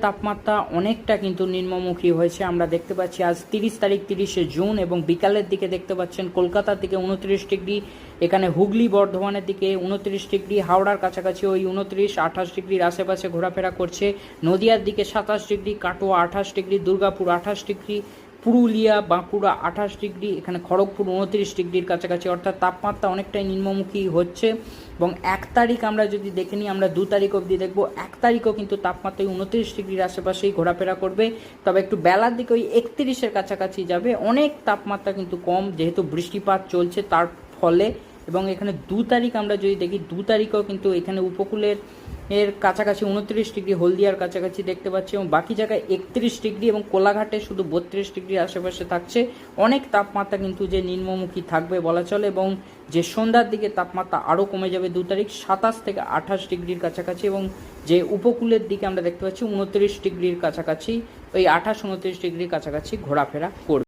তাপমাত্রা অনেকটা কিন্তু নিম্নমুখী হয়েছে। আমরা দেখতে পাচ্ছি আজ 30 তারিখ 30শে জুন এবং বিকালের দিকে দেখতে পাচ্ছেন কলকাতার দিকে 29 ডিগ্রি, এখানে হুগলি বর্ধমানের দিকে 29 ডিগ্রি, হাওড়ার কাছাকাছি ওই 29-28 ডিগ্রির আশেপাশে ঘোরাফেরা করছে, নদিয়ার দিকে 27 degree, Katwa 28 degree, Durgapur 28 degree, Purulia Bankura 28 degree, এখানে খড়গপুর 29 ডিগ্রির কাছাকাছি। অর্থাৎ তাপমাত্রা অনেকটাই নিম্নমুখী হচ্ছে। এবং 1 তারিখ আমরা যদি দেখে নিই, আমরা 2 তারিখ অবধি দেখব, 1 তারিখও কিন্তু তাপমাত্রা 29 ডিগ্রির আশেপাশেই ঘোরাফেরা করবে, তবে একটু বেলার দিকে ওই 31-এর কাছাকাছি যাবে। অনেক তাপমাত্রা কিন্তু কম, যেহেতু বৃষ্টিপাত চলছে তার ফলে। এবং এখানে 2 তারিখ আমরা যদি দেখি, 2 তারিখও কিন্তু এখানে উপকূলের কাছাকাছি 29 ডিগ্রি, হলদিয়ার কাছাকাছি দেখতে পাচ্ছি, এবং বাকি জায়গায় 31 ডিগ্রি, এবং কোলাঘাটে শুধু 32 ডিগ্রির আশেপাশে থাকছে। অনেক তাপমাত্রা কিন্তু যে নিম্নমুখী থাকবে বলা চলে, এবং যে সন্ধ্যার দিকে তাপমাত্রা আরও কমে যাবে 2 তারিখ 27 থেকে 28 ডিগ্রির কাছাকাছি, এবং যে উপকূলের দিকে আমরা দেখতে পাচ্ছি 29 ডিগ্রির কাছাকাছি, ওই 28-29 ডিগ্রির কাছাকাছি ঘোরাফেরা করবে।